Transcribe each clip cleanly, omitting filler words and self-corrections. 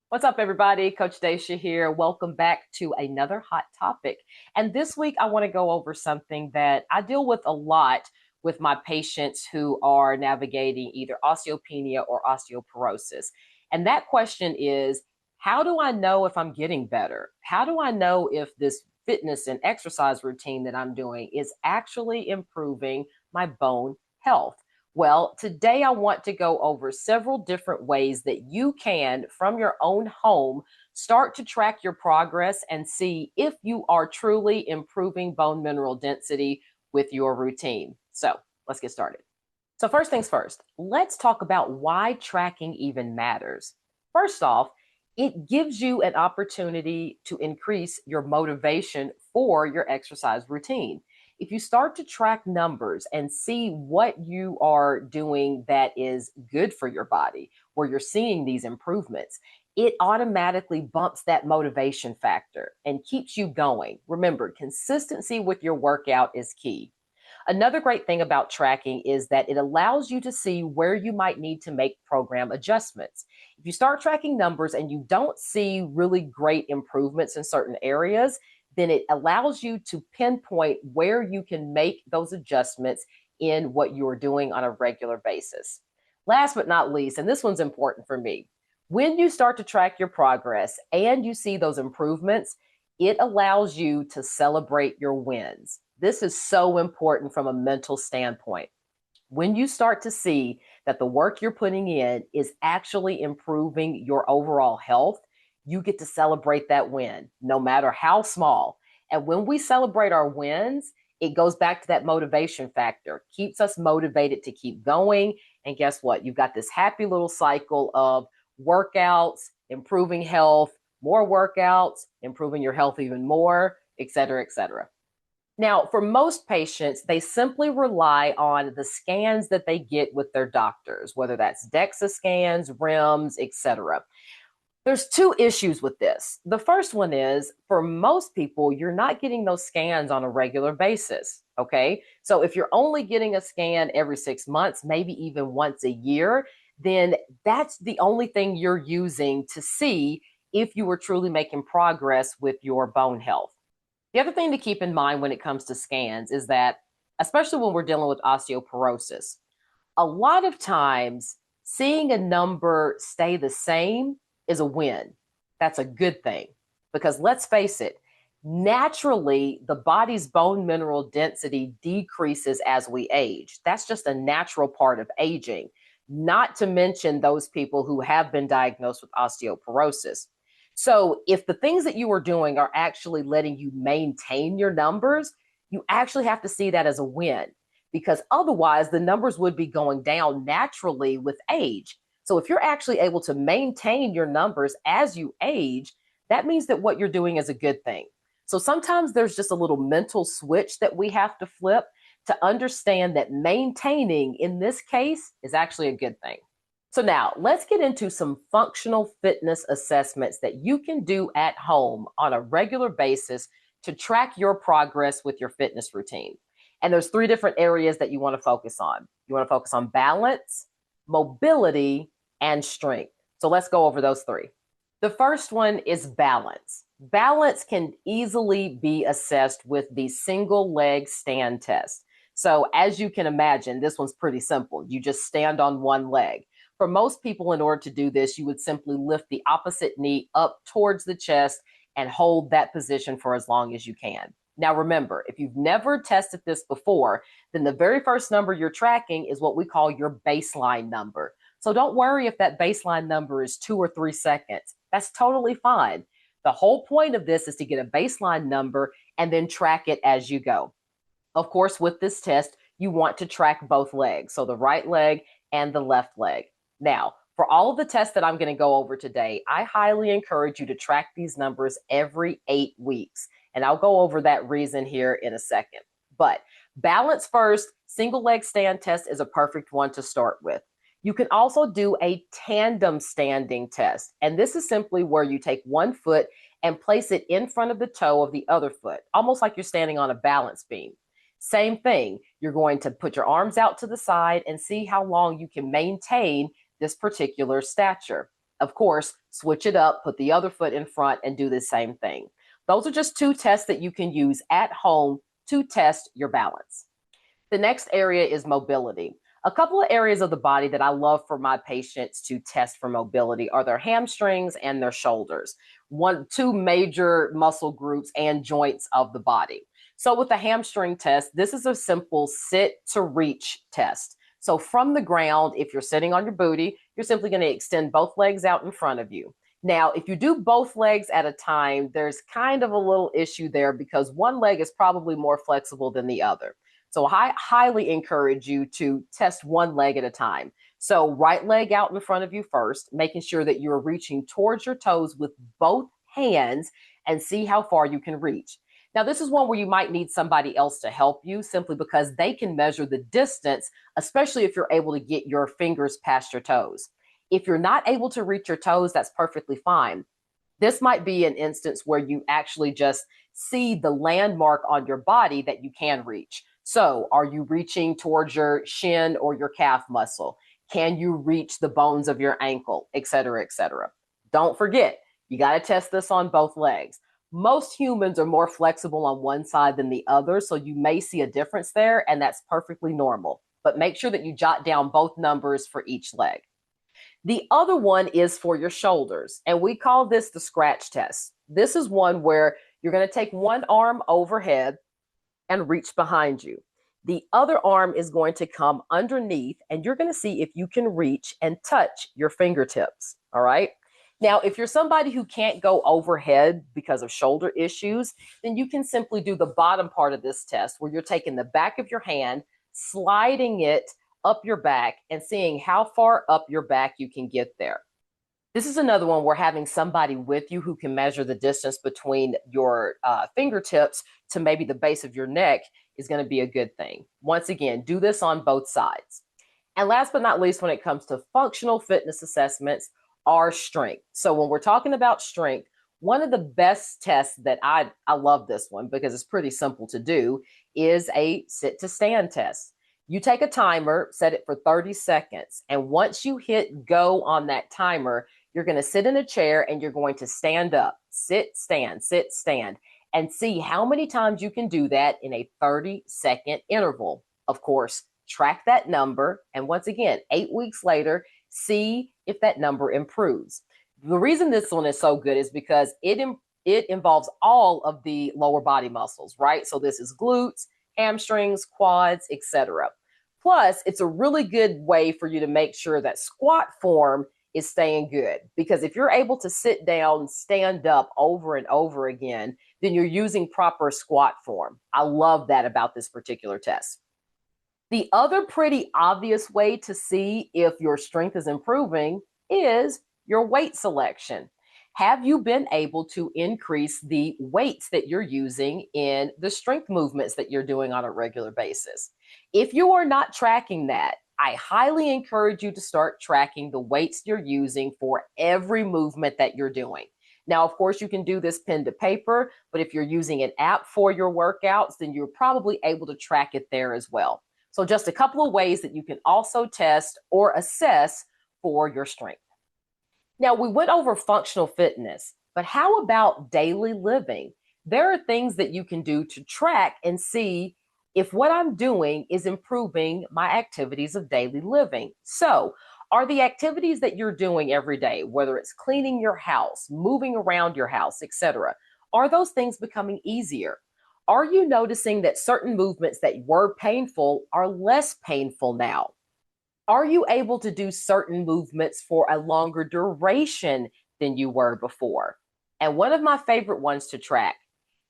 What's up, everybody? Coach Dacia here. Welcome back to another hot topic. And this week, I want to go over something that I deal with a lot with my patients who are navigating either osteopenia or osteoporosis. And that question is, how do I know if I'm getting better? How do I know if this fitness and exercise routine that I'm doing is actually improving my bone health? Well, today I want to go over several different ways that you can, from your own home, start to track your progress and see if you are truly improving bone mineral density with your routine. So let's get started. So, first things first, let's talk about why tracking even matters. First off, it gives you an opportunity to increase your motivation for your exercise routine. If you start to track numbers and see what you are doing that is good for your body, where you're seeing these improvements, it automatically bumps that motivation factor and keeps you going. Remember, consistency with your workout is key. Another great thing about tracking is that it allows you to see where you might need to make program adjustments. If you start tracking numbers and you don't see really great improvements in certain areas, then it allows you to pinpoint where you can make those adjustments in what you're doing on a regular basis. Last but not least, and this one's important for me, when you start to track your progress and you see those improvements, it allows you to celebrate your wins. This is so important from a mental standpoint. When you start to see that the work you're putting in is actually improving your overall health, you get to celebrate that win, no matter how small. And when we celebrate our wins, it goes back to that motivation factor, keeps us motivated to keep going. And guess what? You've got this happy little cycle of workouts, improving health, more workouts, improving your health even more, et cetera, et cetera. Now, for most patients, they simply rely on the scans that they get with their doctors, whether that's DEXA scans, REMS, etc. There's two issues with this. The first one is for most people, you're not getting those scans on a regular basis. Okay. So if you're only getting a scan every 6 months, maybe even once a year, then that's the only thing you're using to see if you were truly making progress with your bone health. The other thing to keep in mind when it comes to scans is that, especially when we're dealing with osteoporosis, a lot of times seeing a number stay the same is a win. That's a good thing because let's face it, naturally, the body's bone mineral density decreases as we age. That's just a natural part of aging, not to mention those people who have been diagnosed with osteoporosis. So, if the things that you are doing are actually letting you maintain your numbers, you actually have to see that as a win because otherwise the numbers would be going down naturally with age. So if you're actually able to maintain your numbers as you age, that means that what you're doing is a good thing. So sometimes there's just a little mental switch that we have to flip to understand that maintaining in this case is actually a good thing. So now let's get into some functional fitness assessments that you can do at home on a regular basis to track your progress with your fitness routine. And there's three different areas that you want to focus on. You want to focus on balance, mobility, and strength. So let's go over those three. The first one is balance. Balance can easily be assessed with the single leg stand test. So as you can imagine, this one's pretty simple. You just stand on one leg. For most people, in order to do this, you would simply lift the opposite knee up towards the chest and hold that position for as long as you can. Now, remember, if you've never tested this before, then the very first number you're tracking is what we call your baseline number. So don't worry if that baseline number is 2 or 3 seconds. That's totally fine. The whole point of this is to get a baseline number and then track it as you go. Of course, with this test, you want to track both legs, so the right leg and the left leg. Now, for all of the tests that I'm going to go over today, I highly encourage you to track these numbers every 8 weeks. And I'll go over that reason here in a second. But balance first, single leg stand test is a perfect one to start with. You can also do a tandem standing test. And this is simply where you take one foot and place it in front of the toe of the other foot, almost like you're standing on a balance beam. Same thing, you're going to put your arms out to the side and see how long you can maintain this particular stature. Of course, switch it up, put the other foot in front, and do the same thing. Those are just 2 tests that you can use at home to test your balance. The next area is mobility. A couple of areas of the body that I love for my patients to test for mobility are their hamstrings and their shoulders, 2 major muscle groups and joints of the body. So with the hamstring test, this is a simple sit to reach test. So from the ground, if you're sitting on your booty, you're simply going to extend both legs out in front of you. Now, if you do both legs at a time, there's kind of a little issue there because one leg is probably more flexible than the other. So I highly encourage you to test one leg at a time. So right leg out in front of you first, making sure that you're reaching towards your toes with both hands and see how far you can reach. Now, this is one where you might need somebody else to help you simply because they can measure the distance, especially if you're able to get your fingers past your toes. If you're not able to reach your toes, that's perfectly fine. This might be an instance where you actually just see the landmark on your body that you can reach. So are you reaching towards your shin or your calf muscle? Can you reach the bones of your ankle, et cetera, et cetera? Don't forget, you got to test this on both legs. Most humans are more flexible on one side than the other, so you may see a difference there, and that's perfectly normal. But make sure that you jot down both numbers for each leg. The other one is for your shoulders, and we call this the scratch test. This is one where you're going to take one arm overhead and reach behind you. The other arm is going to come underneath, and you're going to see if you can reach and touch your fingertips. All right. Now, if you're somebody who can't go overhead because of shoulder issues, then you can simply do the bottom part of this test where you're taking the back of your hand, sliding it up your back, and seeing how far up your back you can get there. This is another one where having somebody with you who can measure the distance between your fingertips to maybe the base of your neck is going to be a good thing. Once again, do this on both sides. And last but not least, when it comes to functional fitness assessments, are strength. So when we're talking about strength, one of the best tests that I love this one because it's pretty simple to do is a sit to stand test. You take a timer, set it for 30 seconds. And once you hit go on that timer, you're going to sit in a chair and you're going to stand up, sit, stand, and see how many times you can do that in a 30-second interval. Of course, track that number. And once again, 8 weeks later, see if that number improves. The reason this one is so good is because it involves all of the lower body muscles, right? So this is glutes, hamstrings, quads, etc. Plus, it's a really good way for you to make sure that squat form is staying good. Because if you're able to sit down, stand up over and over again, then you're using proper squat form. I love that about this particular test. The other pretty obvious way to see if your strength is improving is your weight selection. Have you been able to increase the weights that you're using in the strength movements that you're doing on a regular basis? If you are not tracking that, I highly encourage you to start tracking the weights you're using for every movement that you're doing. Now, of course, you can do this pen to paper, but if you're using an app for your workouts, then you're probably able to track it there as well. So just a couple of ways that you can also test or assess for your strength. Now, we went over functional fitness, but how about daily living? There are things that you can do to track and see if what I'm doing is improving my activities of daily living. So, are the activities that you're doing every day, whether it's cleaning your house, moving around your house, etc., are those things becoming easier? Are you noticing that certain movements that were painful are less painful now? Are you able to do certain movements for a longer duration than you were before? And one of my favorite ones to track,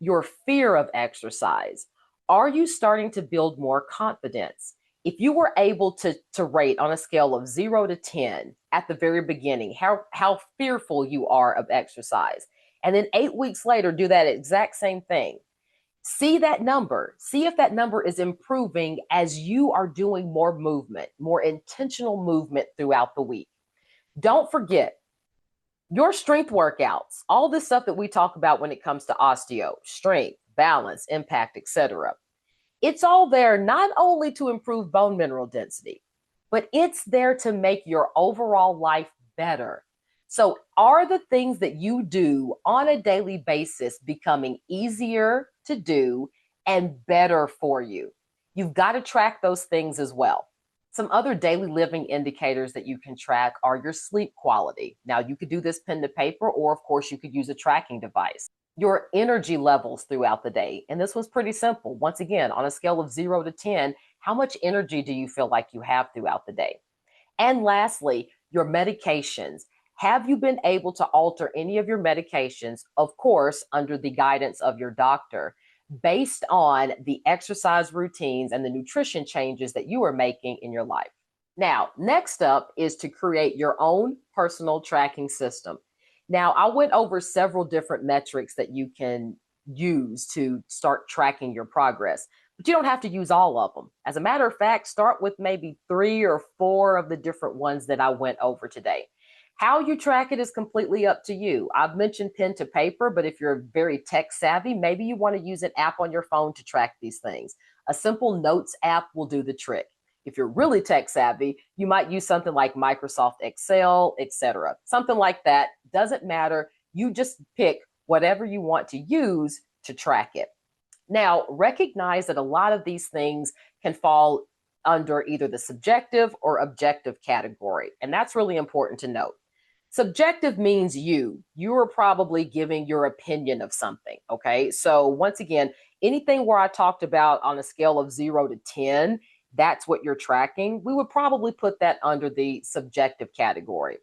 your fear of exercise. Are you starting to build more confidence? If you were able to rate on a scale of 0 to 10 at the very beginning, how fearful you are of exercise, and then 8 weeks later, do that exact same thing. See that number. See if that number is improving as you are doing more movement, more intentional movement throughout the week. Don't forget your strength workouts, all this stuff that we talk about when it comes to osteo, strength, balance, impact, etc. It's all there not only to improve bone mineral density, but it's there to make your overall life better. So, are the things that you do on a daily basis becoming easier to do and better for you? You've got to track those things as well. Some other daily living indicators that you can track are your sleep quality. Now, you could do this pen to paper, or of course, you could use a tracking device. Your energy levels throughout the day. And this was pretty simple. Once again, on a scale of 0 to 10, how much energy do you feel like you have throughout the day? And lastly, your medications. Have you been able to alter any of your medications, of course, under the guidance of your doctor, based on the exercise routines and the nutrition changes that you are making in your life? Now, next up is to create your own personal tracking system. Now, I went over several different metrics that you can use to start tracking your progress, but you don't have to use all of them. As a matter of fact, start with maybe 3 or 4 of the different ones that I went over today. How you track it is completely up to you. I've mentioned pen to paper, but if you're very tech savvy, maybe you want to use an app on your phone to track these things. A simple notes app will do the trick. If you're really tech savvy, you might use something like Microsoft Excel, etc. Something like that. Doesn't matter. You just pick whatever you want to use to track it. Now, recognize that a lot of these things can fall under either the subjective or objective category. And that's really important to note. Subjective means you are probably giving your opinion of something. Okay. So, once again, anything where I talked about on a scale of 0 to 10, that's what you're tracking. We would probably put that under the subjective category.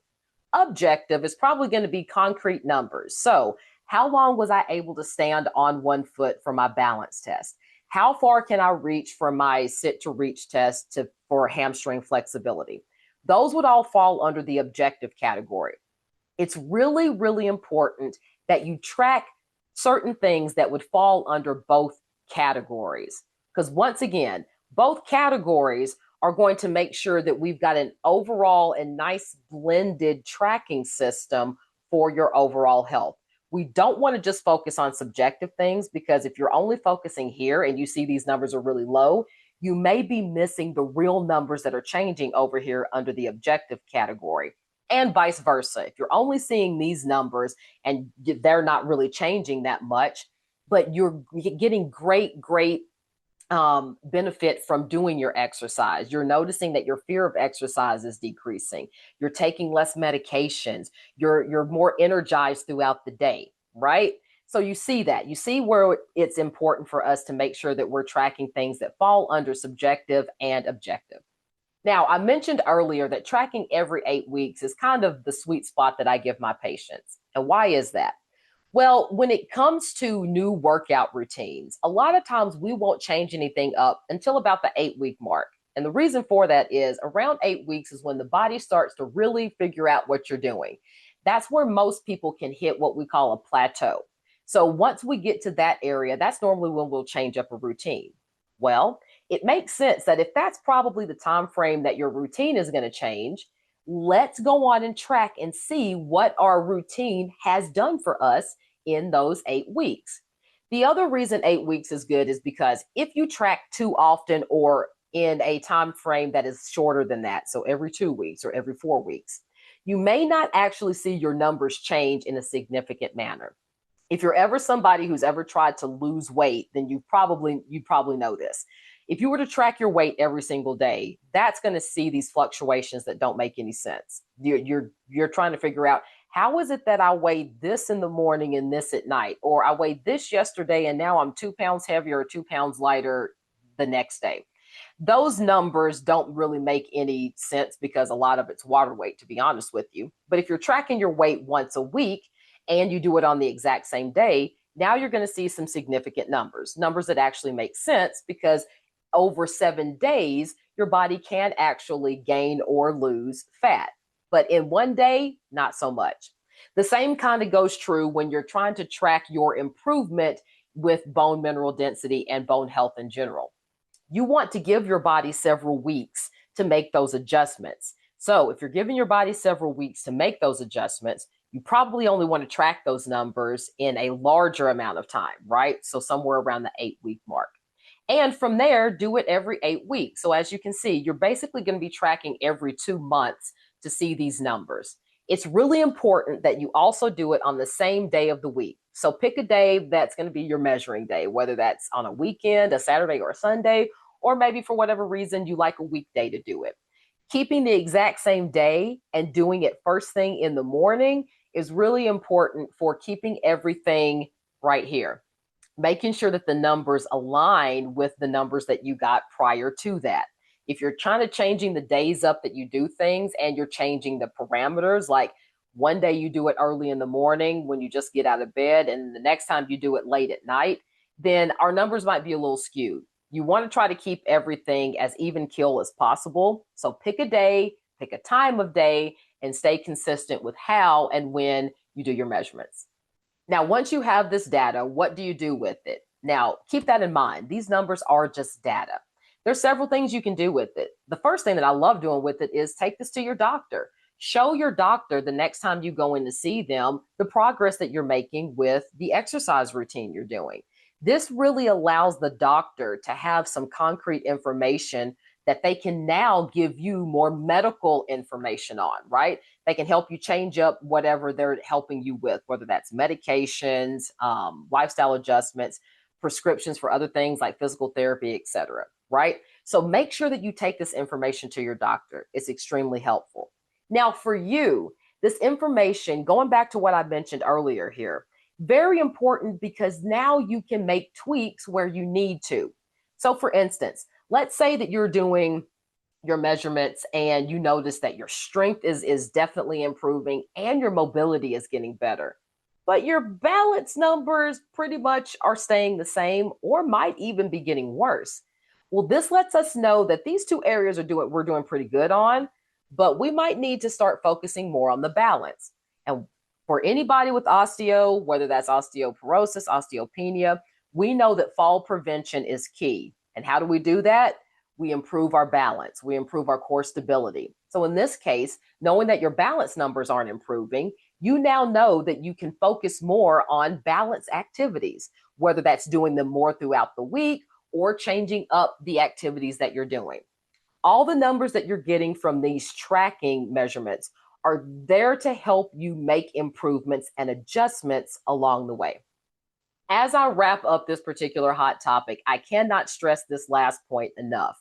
Objective is probably going to be concrete numbers. So, how long was I able to stand on one foot for my balance test? How far can I reach for my sit to reach test for hamstring flexibility? Those would all fall under the objective category. It's really, really important that you track certain things that would fall under both categories. Because once again, both categories are going to make sure that we've got an overall and nice blended tracking system for your overall health. We don't want to just focus on subjective things, because if you're only focusing here and you see these numbers are really low, you may be missing the real numbers that are changing over here under the objective category, and vice versa. If you're only seeing these numbers and they're not really changing that much, but you're getting great benefit from doing your exercise. You're noticing that your fear of exercise is decreasing. You're taking less medications. You're more energized throughout the day, right? So you see that. You see where it's important for us to make sure that we're tracking things that fall under subjective and objective. Now, I mentioned earlier that tracking every 8 weeks is kind of the sweet spot that I give my patients. And why is that? Well, when it comes to new workout routines, a lot of times we won't change anything up until about the 8 week mark. And the reason for that is around 8 weeks is when the body starts to really figure out what you're doing. That's where most people can hit what we call a plateau. So once we get to that area, that's normally when we'll change up a routine. Well, it makes sense that if that's probably the time frame that your routine is going to change, let's go on and track and see what our routine has done for us in those 8 weeks. The other reason 8 weeks is good is because if you track too often or in a time frame that is shorter than that, so every 2 weeks or every 4 weeks, you may not actually see your numbers change in a significant manner. If you're ever somebody who's ever tried to lose weight, then you'd probably know this. If you were to track your weight every single day, that's going to see these fluctuations that don't make any sense. You're trying to figure out, how is it that I weighed this in the morning and this at night, or I weighed this yesterday and now I'm 2 pounds heavier or 2 pounds lighter the next day. Those numbers don't really make any sense because a lot of it's water weight, to be honest with you. But if you're tracking your weight once a week and you do it on the exact same day, now you're going to see some significant numbers that actually make sense, because over 7 days, your body can actually gain or lose fat. But in one day, not so much. The same kind of goes true when you're trying to track your improvement with bone mineral density and bone health in general. You want to give your body several weeks to make those adjustments. So if you're giving your body several weeks to make those adjustments, you probably only want to track those numbers in a larger amount of time, right? So somewhere around the 8 week mark. And from there, do it every 8 weeks. So as you can see, you're basically going to be tracking every 2 months to see these numbers. It's really important that you also do it on the same day of the week. So pick a day that's going to be your measuring day, whether that's on a weekend, a Saturday or a Sunday, or maybe for whatever reason you like a weekday to do it. Keeping the exact same day and doing it first thing in the morning is really important for keeping everything right here, making sure that the numbers align with the numbers that you got prior to that. If you're trying to changing the days up that you do things and you're changing the parameters, like one day you do it early in the morning when you just get out of bed, and the next time you do it late at night, then our numbers might be a little skewed. You want to try to keep everything as even keel as possible. So pick a day, pick a time of day, and stay consistent with how and when you do your measurements. Now, once you have this data, what do you do with it? Now, keep that in mind. These numbers are just data. There's several things you can do with it. The first thing that I love doing with it is take this to your doctor. Show your doctor the next time you go in to see them the progress that you're making with the exercise routine you're doing. This really allows the doctor to have some concrete information that they can now give you more medical information on, right? They can help you change up whatever they're helping you with, whether that's medications, lifestyle adjustments, prescriptions for other things like physical therapy, etc. Right? So make sure that you take this information to your doctor. It's extremely helpful. Now, for you, this information, going back to what I mentioned earlier here, very important because now you can make tweaks where you need to. So, for instance, let's say that you're doing your measurements and you notice that your strength is definitely improving and your mobility is getting better, but your balance numbers pretty much are staying the same or might even be getting worse. Well, this lets us know that these two areas we're doing pretty good on, but we might need to start focusing more on the balance. And for anybody with osteo, whether that's osteoporosis, osteopenia, we know that fall prevention is key. And how do we do that? We improve our balance, we improve our core stability. So in this case, knowing that your balance numbers aren't improving, you now know that you can focus more on balance activities, whether that's doing them more throughout the week or changing up the activities that you're doing. All the numbers that you're getting from these tracking measurements are there to help you make improvements and adjustments along the way. As I wrap up this particular hot topic, I cannot stress this last point enough.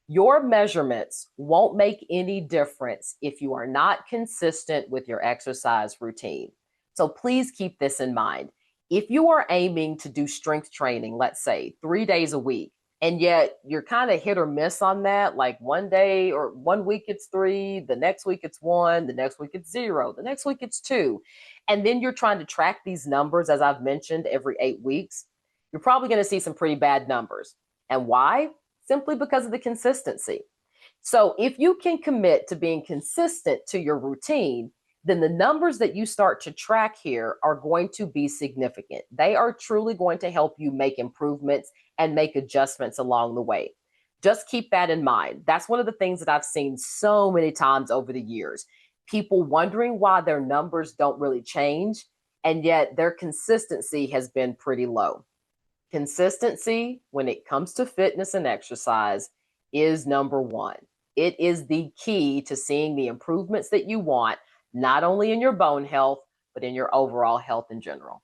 Your measurements won't make any difference if you are not consistent with your exercise routine. So please keep this in mind. If you are aiming to do strength training, let's say 3 days a week, and yet you're kind of hit or miss on that, like one day or 1 week it's 3, the next week it's 1, the next week it's 0, the next week it's 2, and then you're trying to track these numbers, as I've mentioned, every 8 weeks, you're probably going to see some pretty bad numbers. And why? Simply because of the consistency. So if you can commit to being consistent to your routine, then the numbers that you start to track here are going to be significant. They are truly going to help you make improvements and make adjustments along the way. Just keep that in mind. That's one of the things that I've seen so many times over the years. People wondering why their numbers don't really change, and yet their consistency has been pretty low. Consistency, when it comes to fitness and exercise, is number one. It is the key to seeing the improvements that you want, not only in your bone health, but in your overall health in general.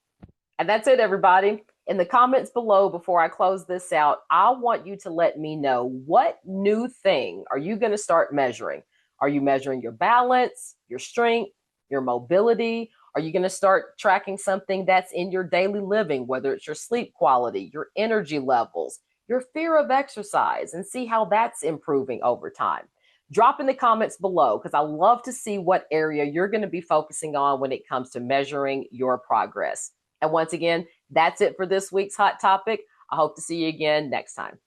And that's it, everybody. In the comments below, before I close this out, I want you to let me know, what new thing are you going to start measuring? Are you measuring your balance, your strength, your mobility? Are you going to start tracking something that's in your daily living, whether it's your sleep quality, your energy levels, your fear of exercise, and see how that's improving over time? Drop in the comments below, because I love to see what area you're going to be focusing on when it comes to measuring your progress. And once again, that's it for this week's Hot Topic. I hope to see you again next time.